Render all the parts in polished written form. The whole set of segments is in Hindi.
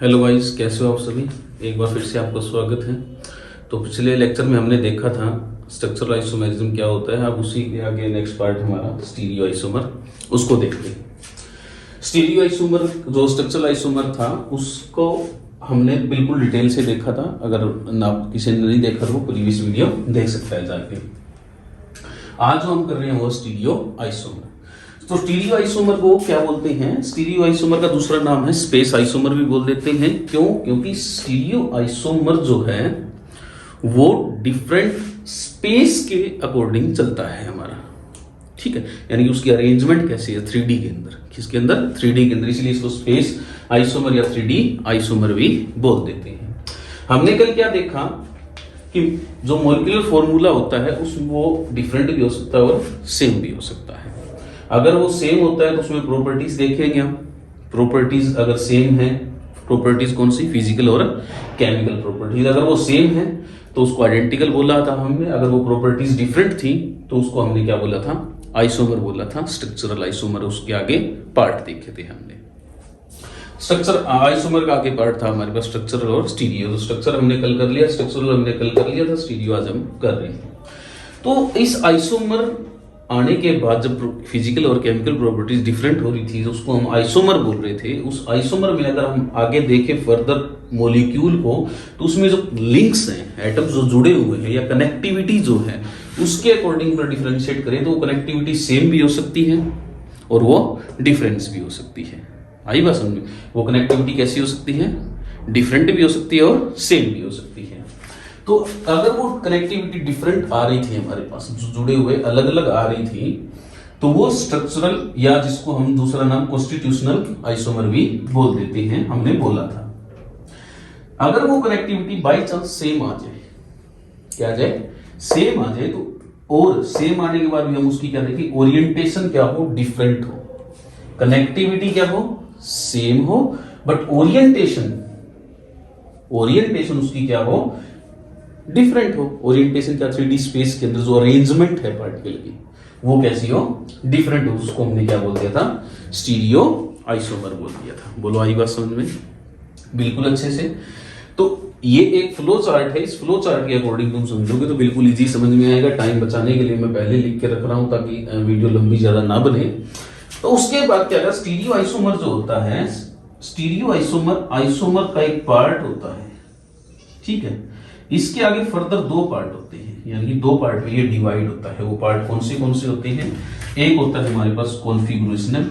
हेलो गाइस, कैसे हो आप सभी। एक बार फिर से आपका स्वागत है। तो पिछले लेक्चर में हमने देखा था स्ट्रक्चरल आइसोमेरिज्म क्या होता है। अब उसी के आगे नेक्स्ट पार्ट हमारा स्टीरियो आइसोमर, उसको देखते हैं। स्टीरियो आइसोमर जो स्ट्रक्चरल आइसोमर था उसको हमने बिल्कुल डिटेल से देखा था। अगर ना किसी ने नहीं देखा तो वो प्रीवियस वीडियो देख सकता है जाके। आज जो हम कर रहे हैं वो स्टीरियो आइसोमर। तो स्टीरियो आइसोमर को क्या बोलते हैं? स्टीरियो आइसोमर का दूसरा नाम है स्पेस आइसोमर भी बोल देते हैं। क्यों? क्योंकि स्टीरियो आइसोमर जो है वो डिफरेंट स्पेस के अकॉर्डिंग चलता है हमारा, ठीक है। यानी कि उसकी अरेंजमेंट कैसी है 3D के अंदर, किसके अंदर? 3D के अंदर, इसलिए इसको स्पेस आइसोमर या 3D आइसोमर भी बोल देते हैं। हमने कल क्या देखा कि जो मॉलिक्यूलर फॉर्मूला होता है उस वो डिफरेंट भी हो सकता है और सेम भी हो सकता है। अगर वो सेम होता है तो उसमें प्रॉपर्टीज देखेंगे हम। प्रॉपर्टीज अगर सेम है, प्रॉपर्टीज कौन सी? फिजिकल और केमिकल प्रॉपर्टीज। अगर वो सेम है तो उसको आइडेंटिकल बोला था हमने। अगर वो प्रॉपर्टीज डिफरेंट थी तो उसको हमने क्या बोला था? आइसोमर बोला था, स्ट्रक्चरल आइसोमर। उसके आगे पार्ट देखे थे हमने। स्ट्रक्चर आइसोमर का आगे पार्ट था हमारे पास स्ट्रक्चरल और स्टीरियो। तो स्ट्रक्चर हमने कल कर लिया, स्ट्रक्चरल हमने कल कर लिया था, स्टीरियो आज हम कर रहे हैं। तो इस आइसोमर आने के बाद जब फिजिकल और केमिकल प्रॉपर्टीज डिफरेंट हो रही थी तो उसको हम आइसोमर बोल रहे थे। उस आइसोमर में अगर हम आगे देखें फर्दर मॉलिक्यूल को तो उसमें जो लिंक्स हैं, एटम्स जो जुड़े हुए हैं या कनेक्टिविटी जो है उसके अकॉर्डिंग पर डिफरेंशिएट करें तो वो कनेक्टिविटी सेम भी हो सकती है और वो डिफरेंस भी हो सकती है। आई बात समझ में? वो कनेक्टिविटी कैसी हो सकती है? डिफरेंट भी हो सकती है और सेम भी हो सकती है। तो अगर वो कनेक्टिविटी डिफरेंट आ रही थी हमारे पास, जो जुड़े हुए अलग अलग आ रही थी, तो वो स्ट्रक्चरल या जिसको हम दूसरा नाम कॉन्स्टिट्यूशनल आइसोमर भी बोल देते हैं, हमने बोला था। अगर वो कनेक्टिविटी बाय चांस सेम आ जाए, क्या आ जाए? सेम आ जाए तो, और सेम आने के बाद भी हम उसकी क्या देखें? ओरिएंटेशन क्या हो? डिफरेंट हो। कनेक्टिविटी क्या हो? सेम हो, बट ओरिएंटेशन उसकी क्या हो? डिफरेंट हो। ओरिएंटेशन क्या? 3D स्पेस के अंदर जो अरेंजमेंट है पार्टिकल की वो कैसी हो? डिफरेंट हो। उसको हमने क्या बोल दिया था? स्टीरियो आइसोमर बोल दिया था। बोलो, आई बात समझ में? बिल्कुल अच्छे से। तो ये एक फ्लो चार्ट है। इस फ्लो चार्ट के अकॉर्डिंग तुम समझोगे तो बिल्कुल इजी समझ में आएगा। टाइम बचाने के लिए मैं पहले लिख के रख रहा हूं ताकि वीडियो लंबी ज्यादा ना बने। तो उसके बाद क्या है? स्टीरियो आइसोमर जो होता है, स्टीरियो आइसोमर आइसोमर का एक पार्ट होता है, ठीक है। इसके आगे फर्दर दो पार्ट होते हैं, यानी दो पार्ट में ये डिवाइड होता है। वो पार्ट कौन से होते हैं? एक होता है हमारे पास कॉन्फिगरेशनल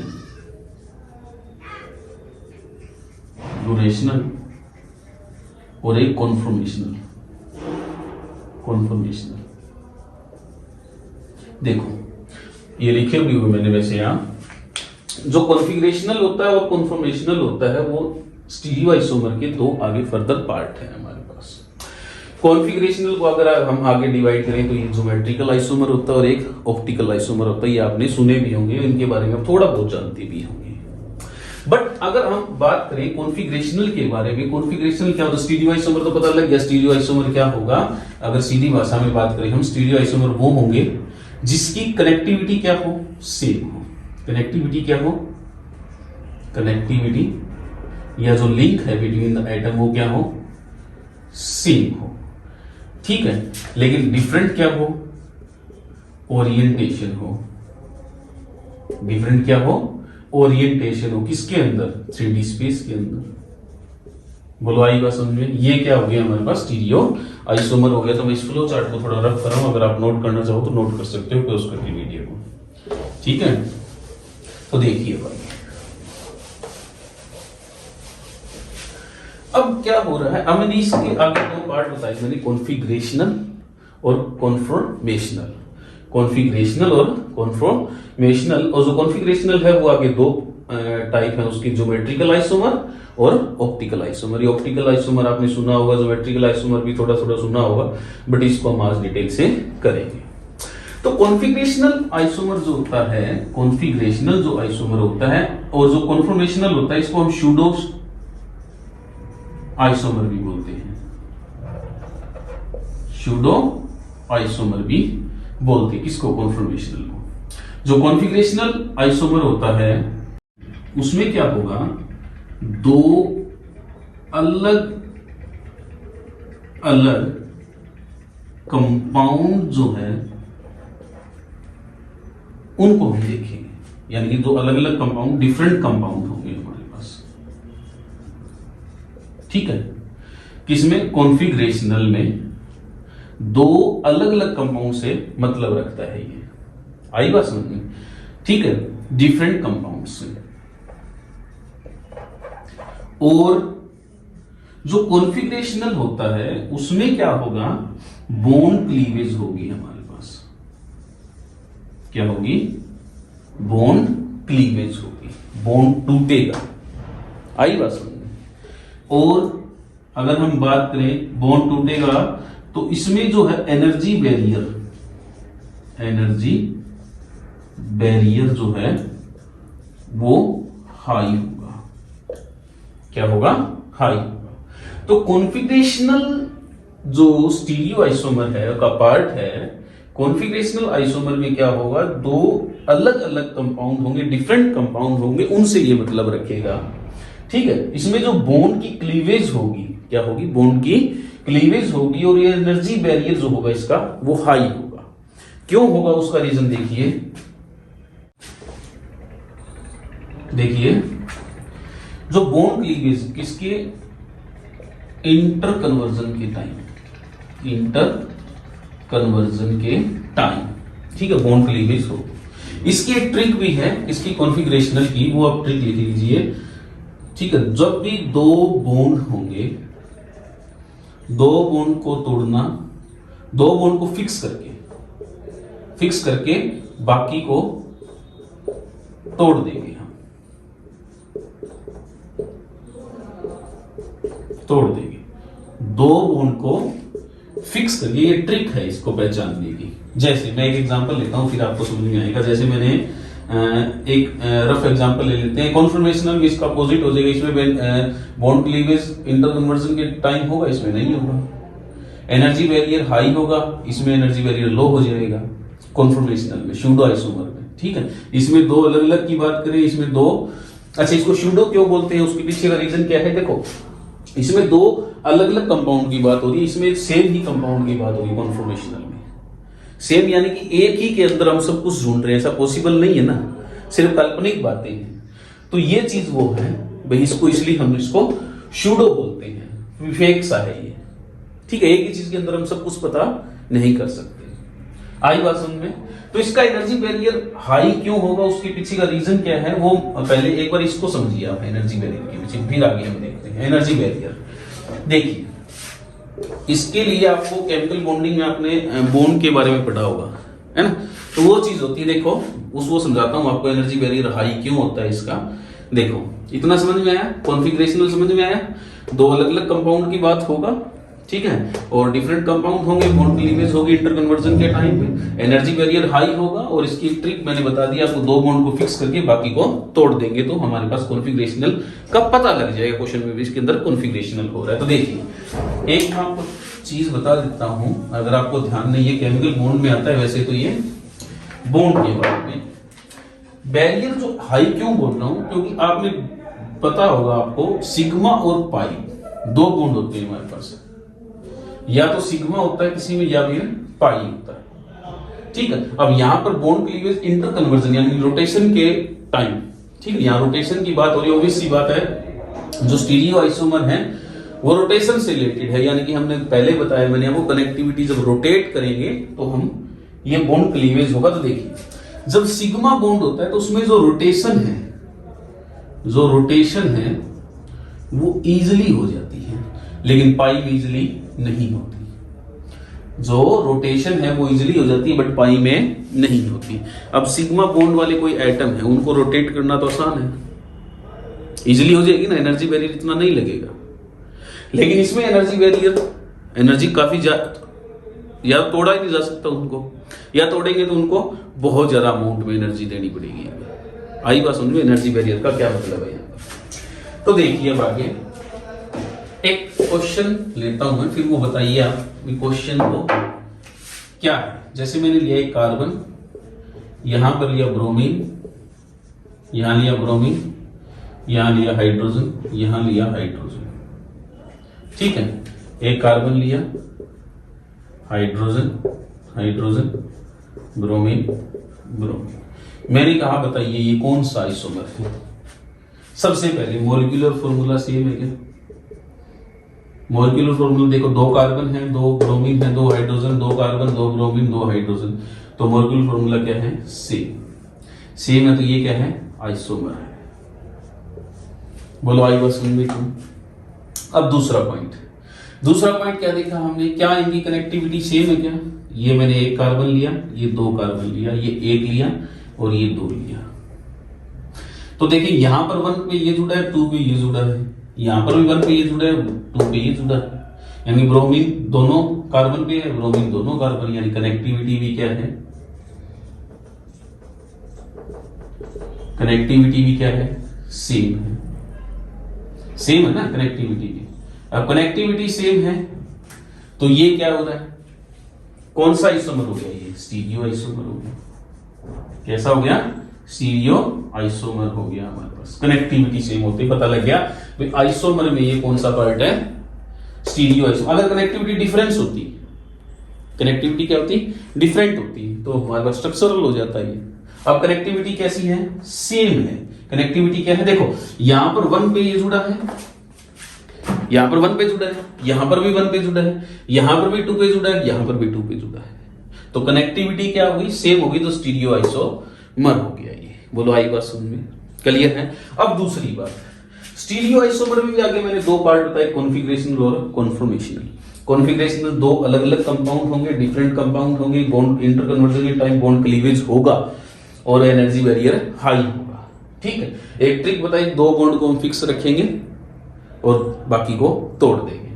और एक कॉन्फॉर्मेशनल। देखो ये लिखे भी हुए मैंने वैसे यहां। जो कॉन्फिगरेशनल होता है और कॉन्फॉर्मेशनल होता है वो स्टीरियो आइसोमर के दो आगे फर्दर पार्ट है हमारे पास। कॉन्फिगरेशनल को अगर हम आगे डिवाइड करें तो ये ज्योमेट्रिकल आइसोमर होता है और एक ऑप्टिकल आइसोमर होता है। ये आपने सुने भी होंगे, इनके बारे में थोड़ा बहुत जानते भी होंगे। बट अगर हम बात करें कॉन्फिगरेशनल के बारे में, कॉन्फिगरेशनल क्या होता है? स्टीरियो आइसोमर तो पता लग गया। स्टीरियो आइसोमर क्या होगा? अगर सीधी भाषा में बात करें हम, स्टीरियो आइसोमर वो होंगे जिसकी कनेक्टिविटी क्या हो? सेम हो। कनेक्टिविटी क्या हो? कनेक्टिविटी या जो लिंक है बिटवीन द एटम वो क्या हो? सेम हो, ठीक है। लेकिन डिफरेंट क्या हो? ओरिएंटेशन हो। डिफरेंट क्या हो? ओरिएंटेशन हो। किसके अंदर? 3D स्पेस के अंदर। बोलो, आई बात समझ में? ये क्या हो गया हमारे पास? स्टीरियो आइसोमर हो गया। तो मैं इस फ्लो चार्ट को थोड़ा रफ कर रहा हूं, अगर आप नोट करना चाहो तो नोट कर सकते हो पॉज करके वीडियो को, ठीक है। तो देखिए भाई, अब क्या हो रहा है? हमने इसके आगे दो पार्ट बताए मैंने, कॉन्फिगरेशनल और कॉन्फॉर्मेशनल। कॉन्फिगरेशनल और कॉन्फॉर्मेशनल। और जो कॉन्फिगरेशनल है वो आगे दो टाइप है उसकी, ज्योमेट्रिकल आइसोमर और ऑप्टिकल आइसोमर। ये ऑप्टिकल आइसोमर आपने सुना होगा, ज्योमेट्रिकल आइसोमर भी थोड़ा थोड़ा सुना होगा, बट इसको हम आज डिटेल से करेंगे। तो कॉन्फिगरेशनल आइसोमर जो होता है, कॉन्फिगरेशनल जो आइसोमर होता है और जो कॉन्फॉर्मेशनल होता है, इसको हम सूडो आइसोमर भी बोलते हैं। सूडो आइसोमर भी बोलते हैं किसको? कॉन्फॉर्मेशनल को। जो कॉन्फिगरेशनल आइसोमर होता है उसमें क्या होगा? दो अलग अलग कंपाउंड जो है उनको हम देखेंगे, यानी कि दो अलग अलग कंपाउंड, डिफरेंट कंपाउंड होंगे हमारे पास। ठीक है, किसमें? कॉन्फ़िगरेशनल में दो अलग अलग कंपाउंड से मतलब रखता है ये। आई बात समझ में? ठीक है, डिफरेंट कंपाउंड से। और जो कॉन्फ़िगरेशनल होता है उसमें क्या होगा? बॉन्ड क्लीवेज होगी हमारे पास। क्या होगी? बॉन्ड क्लीवेज होगी, बॉन्ड टूटेगा। आई बात समझ में? और अगर हम बात करें बॉन्ड टूटेगा तो इसमें जो है एनर्जी बैरियर जो है वो हाई होगा। क्या होगा? हाई होगा। तो कॉन्फ़िगरेशनल जो स्टीरियो आइसोमर है का पार्ट है, कॉन्फ़िगरेशनल आइसोमर में क्या होगा? दो अलग अलग कंपाउंड होंगे, डिफरेंट कंपाउंड होंगे, उनसे ये मतलब रखेगा। ठीक है, इसमें जो बॉन्ड की क्लीवेज होगी, क्या होगी? बॉन्ड की क्लीवेज होगी, और ये एनर्जी बैरियर जो होगा इसका वो हाई होगा। क्यों होगा? उसका रीजन देखिए जो बॉन्ड क्लीवेज किसके? इंटर कन्वर्जन के टाइम। ठीक है, बॉन्ड क्लीवेज हो। इसकी एक ट्रिक भी है, इसकी कॉन्फ़िगरेशनल की, वो आप ट्रिक लिख लीजिए। ठीक है, जब भी दो बॉन्ड होंगे, दो बॉन्ड को तोड़ना, दो बॉन्ड को फिक्स करके बाकी को तोड़ देंगे हम, तोड़ देंगे। दो बॉन्ड को फिक्स करके, ये ट्रिक है इसको पहचानने की। जैसे मैं एक एग्जांपल लेता हूं, फिर आपको समझ में आएगा। जैसे मैंने एक रफ एग्जांपल ले लेते हैं। कॉन्फर्मेशनल में इसका अपोजिट हो जाएगा। इसमें बॉन्ड क्लीवेज इंटर कन्वर्जन के टाइम होगा, इसमें नहीं होगा। एनर्जी बैरियर हाई होगा, इसमें एनर्जी बैरियर लो हो जाएगा कॉन्फर्मेशनल में, स्यूडो आइसोमर में। ठीक है, इसमें दो अलग अलग की बात करें, इसमें दो, अच्छा इसको स्यूडो क्यों बोलते हैं, उसके पीछे का रीजन क्या है? देखो, इसमें दो अलग अलग कंपाउंड की बात हो रही है, इसमें सेम ही कंपाउंड की बात होगी कॉन्फर्मेशनल में। सेम यानी कि एक ही के अंदर हम सब कुछ ढूंढ रहे हैं, ऐसा पॉसिबल नहीं है ना, सिर्फ काल्पनिक बातें हैं। तो ये चीज वो है भाई, इसको इसलिए हम इसको स्यूडो बोलते हैं, फेक सा है ये। ठीक है, एक ही चीज के अंदर हम सब कुछ पता नहीं कर सकते। आई बात समझ में? तो इसका एनर्जी बैरियर हाई क्यों होगा, उसके पीछे का रीजन क्या है, वो पहले एक बार इसको समझिए आप, एनर्जी बैरियर के पीछे, फिर आगे हम देखते हैं। एनर्जी बैरियर देखिए, इसके लिए आपको केमिकल बॉन्डिंग में आपने बॉन्ड के बारे में पढ़ा होगा, है ना? तो वो चीज होती है, देखो उसको समझाता हूं आपको। एनर्जी बैरियर हाई क्यों होता है इसका, देखो इतना समझ में आया? कॉन्फ़िगरेशनल समझ में आया? दो अलग अलग कंपाउंड की बात होगा, ठीक है, और डिफरेंट कंपाउंड होंगे, बॉन्ड क्लीवेज होगी इंटर कन्वर्जन के टाइम पे, एनर्जी बैरियर हाई होगा, और इसकी ट्रिक मैंने बता दी आपको, दो बॉन्ड को फिक्स करके बाकी को तोड़ देंगे तो हमारे पास कॉन्फ़िगरेशनल का पता लग जाएगा। क्वेश्चन में भी इसके अंदर कॉन्फ़िगरेशनल हो रहा है। तो देखिए, एक मैं आपको चीज बता देता हूं, अगर आपको ध्यान नहीं है, केमिकल बॉन्ड में आता है वैसे तो ये बॉन्ड के बारे में। बैरियर जो हाई क्यों बोल रहा हूं, क्योंकि आपने पता होगा आपको, सिग्मा और पाई दो बॉन्ड होते हैं हमारे पास, या तो सिग्मा होता है किसी में या फिर पाई होता है। ठीक है, अब यहां पर बॉन्ड क्लीवेज इंटर कन्वर्जन यानी रोटेशन के टाइम, ठीक है, यहां रोटेशन की बात हो रही है। ऑब्वियस सी बात है, जो स्टीरियो आइसोमर है वो रोटेशन से रिलेटेड है, यानी कि हमने पहले बताया, मैंने वो कनेक्टिविटी जब रोटेट करेंगे तो हम ये बॉन्ड क्लीवेज होगा। तो देखिए, जब सिग्मा बॉन्ड होता है तो उसमें जो रोटेशन है वो इजिली हो जाती है, लेकिन पाई में इजिली नहीं होती। जो रोटेशन है वो इजिली हो जाती है, बट पाई में नहीं होती। अब सिग्मा बॉन्ड वाले कोई एटम है, उनको रोटेट करना तो आसान है, इजिली हो जाएगी ना, एनर्जी बैरियर इतना नहीं लगेगा। लेकिन इसमें एनर्जी बैरियर, एनर्जी काफी या तोड़ा ही नहीं जा सकता उनको, या तोड़ेंगे तो उनको बहुत ज्यादा अमाउंट में एनर्जी देनी पड़ेगी। आई बात समझ में? एनर्जी बैरियर का क्या मतलब है यहाँ पर। तो देखिए, अब आगे एक क्वेश्चन लेता हूं मैं, फिर वो बताइए आप क्वेश्चन को क्या है। जैसे मैंने लिया एक कार्बन, यहां पर लिया ब्रोमीन, यहां लिया ब्रोमीन, यहां लिया हाइड्रोजन, यहां लिया हाइड्रोजन। ठीक है, एक कार्बन लिया, हाइड्रोजन हाइड्रोजन, ब्रोमीन ब्रोमीन। मैंने कहा बताइए ये कौन सा आइसोमर है। सबसे पहले मॉलिक्यूलर फॉर्मूला सेम है क्या? मॉलिक्यूलर फॉर्मूला देखो, दो कार्बन है, दो ब्रोमीन है, दो हाइड्रोजन, दो कार्बन, दो ब्रोमीन, दो हाइड्रोजन, तो मॉलिक्यूलर फॉर्मूला क्या है? सेम है, तो ये क्या है? आइसोमर है। बोलो आई वाज समझ में? अब दूसरा पॉइंट क्या देखा हमने? क्या इनकी कनेक्टिविटी सेम है क्या? ये मैंने एक कार्बन लिया, ये दो कार्बन लिया, ये एक लिया और ये दो लिया, तो देखिए यहां पर 1 पे ये जुड़ा है, 2 पे ये जुड़ा है, यहां पर भी 1 पे ये जुड़ा है, 2 पे ये जुड़ा है, यानी ब्रोमीन दोनों कार्बन पे है, ब्रोमीन दोनों कार्बन, यानी कनेक्टिविटी भी क्या है? कनेक्टिविटी भी क्या है? सेम है ना कनेक्टिविटी भी। अब कनेक्टिविटी सेम है तो ये क्या हो रहा है? कौन सा आइसोमर हो गया? ये स्टीरियो आइसोमर हो गया। कैसा हो गया? स्टीरियो आइसोमर हो गया हमारे पास। कनेक्टिविटी सेम होती, पता लग गया भाई आइसोमर में ये कौन सा पार्ट है? Stereo isomer. अगर कनेक्टिविटी डिफरेंस होती, कनेक्टिविटी क्या होती? डिफरेंट होती, तो हमारे पास स्ट्रक्चरल हो जाता है। अब कनेक्टिविटी कैसी है? सेम है। कनेक्टिविटी क्या है? देखो यहां पर 1 पे ये जुड़ा है, यहां पर 1 पे जुड़ा है, यहां पर भी 1 पे जुड़ा है, यहां पर भी 2 पे जुड़ा है, यहां पर भी 2 पे जुड़ा है, तो कनेक्टिविटी क्या हुई? सेम होगी, तो स्टीरियो आइसोमर हो गया ये। बोलो आई बात समझ में? क्लियर है? अब दूसरी बात, स्टीरियो आइसोमर में भी आगे मैंने दो पार्ट बताए, कॉन्फिगरेशनल और कॉन्फॉर्मेशनल। कॉन्फिगरेशनल दो अलग अलग कंपाउंड होंगे, डिफरेंट कंपाउंड होंगे, बॉन्ड इंटरकन्वर्जन के टाइम बॉन्ड क्लीवेज होगा और एनर्जी बैरियर हाई होगा। ठीक है, एक ट्रिक बताइए, दो बॉन्ड को हम फिक्स रखेंगे और बाकी को तोड़ देंगे।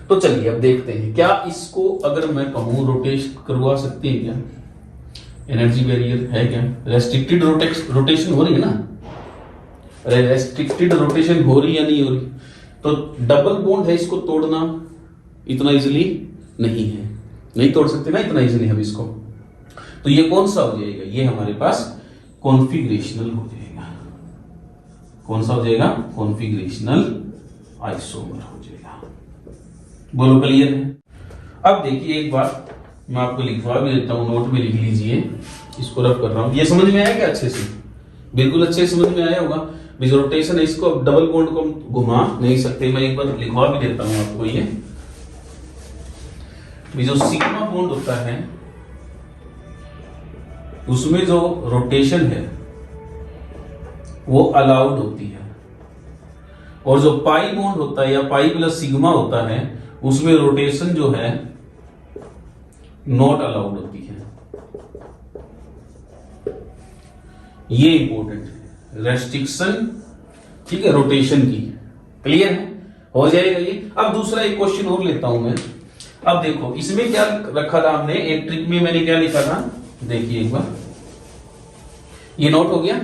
तो चलिए अब देखते हैं, क्या इसको अगर मैं कहूं रोटेशन करवा सकते हैं क्या? एनर्जी बैरियर है क्या? रेस्ट्रिक्टेड रोटेशन हो रही है ना? अरे रेस्ट्रिक्टेड रोटेशन हो रही या नहीं हो रही? तो डबल बॉन्ड है, इसको तोड़ना इतना इजीली नहीं है, नहीं तोड़ सकते ना इतना इजीली हम इसको। तो ये कौन सा हो जाएगा? ये हमारे पास कॉन्फिगरेशनल हो जाएगा। कौन सा हो जाएगा? कॉन्फिगरेशनल आइसोमर हो जाएगा। बोलो क्लियर है? अब देखिए एक बात मैं आपको लिखवा भी देता हूं, नोट में लिख लीजिए, इसको रफ कर रहा हूं। ये समझ में आया क्या? अच्छे से, बिल्कुल अच्छे से समझ में आया होगा। जो रोटेशन है, इसको डबल बॉन्ड को हम घुमा नहीं सकते, मैं एक बार लिखवा भी देता हूं आपको। ये जो सिग्मा बॉन्ड होता है उसमें जो रोटेशन है वो अलाउड होती है, और जो पाई बॉन्ड होता है या पाई प्लस सिग्मा होता है उसमें रोटेशन जो है नॉट अलाउड होती है। ये इंपॉर्टेंट है, रेस्ट्रिक्शन, ठीक है, रोटेशन की। क्लियर है? हो जाएगा ये। अब दूसरा एक क्वेश्चन और लेता हूं मैं। अब देखो इसमें क्या रखा था हमने, एक ट्रिक में मैंने क्या लिखा था, देखिए एक बार, ये नोट हो गया।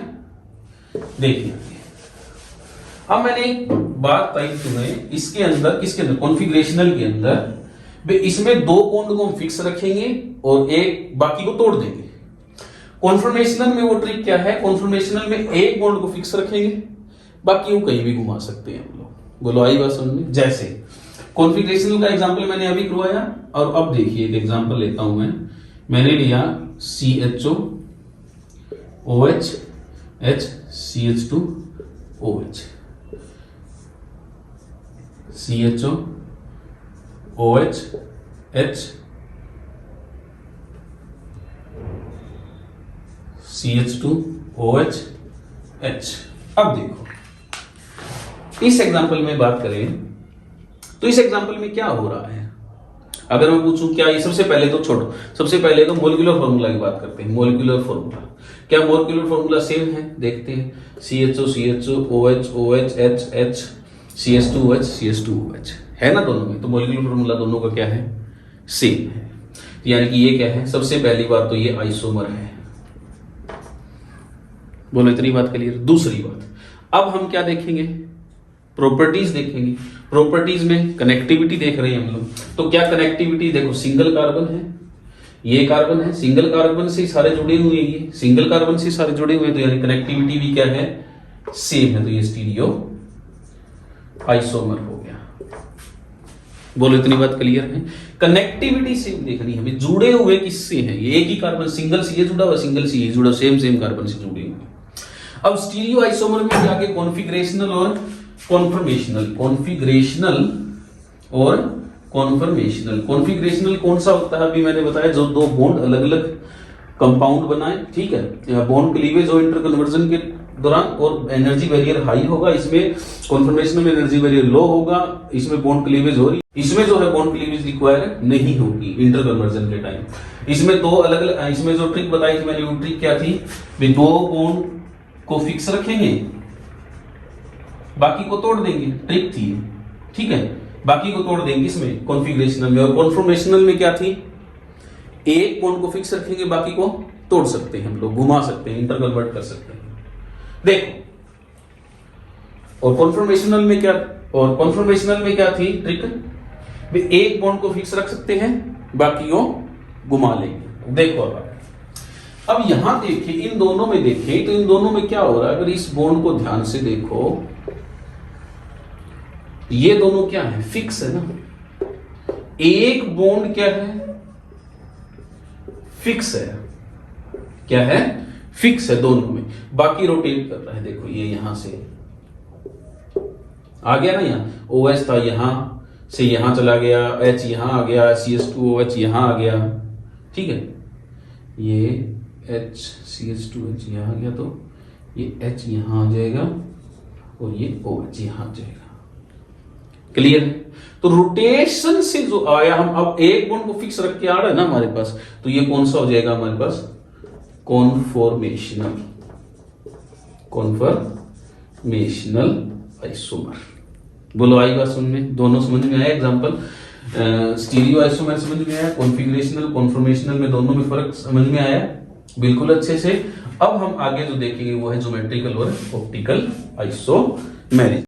देखिए अब मैंने एक बात बताई तुम्हें, इसके अंदर, किसके अंदर? कॉन्फिगरेशनल के अंदर इसमें दो बॉन्ड को हम फिक्स रखेंगे और एक बाकी को तोड़ देंगे। कॉन्फॉर्मेशनल में वो ट्रिक क्या है? कॉन्फॉर्मेशनल में एक बॉन्ड को फिक्स रखेंगे, बाकी वो कहीं भी घुमा सकते हैं हम लोग। बोलो आई बात समझ में? जैसे कॉन्फिगरेशनल का एग्जांपल मैंने अभी करवाया, और अब देखिए एक एग्जांपल लेता हूं मैंने लिया CHO OH H CH2 OH, CHO OH H CH2 OH H। अब देखो इस एग्जांपल में बात करें तो इस एग्जांपल में क्या हो रहा है? अगर मैं पूछूं क्या, ये सबसे पहले तो छोड़ो, सबसे पहले तो मॉलिक्यूलर फॉर्मूला की बात करते हैं। मॉलिक्यूलर फॉर्मूला, क्या मॉलिक्यूलर फॉर्मूला सेम है? देखते हैं, CHO OH OH H H CH2 OH CH2 OH है ना दोनों में, तो मॉलिक्यूलर फॉर्मूला दोनों का क्या है? सेम है। यानी कि ये क्या है? सबसे पहली बात तो ये आइसोमर है। बोलो इतनी बात क्लियर? दूसरी बात, अब हम क्या देखेंगे? प्रॉपर्टीज देखेंगे। प्रॉपर्टीज में कनेक्टिविटी देख रहे हैं हम लोग, तो क्या कनेक्टिविटी? देखो सिंगल कार्बन है, ये कार्बन है, सिंगल कार्बन से सारे जुड़े हुए हैं, ये सिंगल कार्बन से सारे जुड़े हुए हैं, तो यानी कनेक्टिविटी भी क्या है? सेम है, तो ये स्टीरियो आइसोमर हो गया। बोलो इतनी बात क्लियर है। कनेक्टिविटी सेम देखनी है हमें, जुड़े हुए किससे हैं, ये एक ही कार्बन सिंगल से ये जुड़ा हुआ, सिंगल से ये जुड़ा, सेम सेम कार्बन से जुड़े हुए। अब स्टीरियो आइसोमर में जाके कॉन्फिगरेशनल और कॉन्फर्मेशनल, कॉन्फिगरेशनल और कॉन्फर्मेशनल। कॉन्फिगरेशनल कौन सा होता है, अभी मैंने बताया, जो दो बॉन्ड अलग अलग कंपाउंड बनाए, ठीक है, बॉन्ड क्लीवेज और इंटर कन्वर्जन के दौरान, और एनर्जी बैरियर हाई होगा, इसमें कॉन्फर्मेशन में एनर्जी बैरियर लो होगा, इसमें बॉन्ड क्लीवेज हो रही, इसमें जो है बॉन्ड क्लीवेज रिक्वायर नहीं होगी इंटर कन्वर्जन के टाइम। इसमें दो अलग अलग, इसमें जो ट्रिक बताई थी मैंने, वो ट्रिक क्या थी, दो बॉन्ड को फिक्स रखेंगे, बाकी को तोड़ देंगे, ट्रिक थी, ठीक है, बाकी को तोड़ देंगे इसमें कॉन्फिगरेशनल में। और कॉन्फर्मेशनल में क्या थी, एक बॉन्ड को फिक्स रखेंगे, बाकी को तोड़ सकते हैं हम लोग, घुमा सकते हैं, इंटर कन्वर्ट कर सकते हैं। देखो, और कॉन्फर्मेशनल में क्या, और कॉन्फर्मेशनल में क्या थी ट्रिक, एक बॉन्ड को फिक्स रख सकते हैं, बाकी को घुमा लेंगे। देखो अब यहां देखिए, इन दोनों में देखिए, तो इन दोनों में क्या हो रहा है, अगर इस बॉन्ड को ध्यान से देखो, ये दोनों क्या है, फिक्स है ना। एक बॉन्ड क्या है, फिक्स है, क्या है, फिक्स है दोनों में, बाकी रोटेट कर रहा है। देखो ये यहां से आ गया ना, यहां OH था, यहां से यहां चला गया, H यहां आ गया, CH2OH यहां आ गया, ठीक है, ये H CH2H यहां आ गया, तो ये H यहां आ जाएगा और ये OH यहां आ जाएगा। क्लियर है। तो रोटेशन से जो आया, हम अब एक बॉन्ड को फिक्स रख के आ रहा है ना हमारे पास, तो ये कौन सा हो जाएगा हमारे पास, कॉन्फॉर्मेशनल, कॉन्फॉर्मेशनल आइसोमर। बोलो आई बात समझ में, दोनों समझ में आया। एग्जांपल, स्टीरियो आइसोमर समझ में आया, कॉन्फिगरेशनल कॉन्फॉर्मेशनल में दोनों में फर्क समझ में आया बिल्कुल अच्छे से। अब हम आगे जो देखेंगे वो है ज्योमेट्रिकल और ऑप्टिकल आइसोमेरिज्म।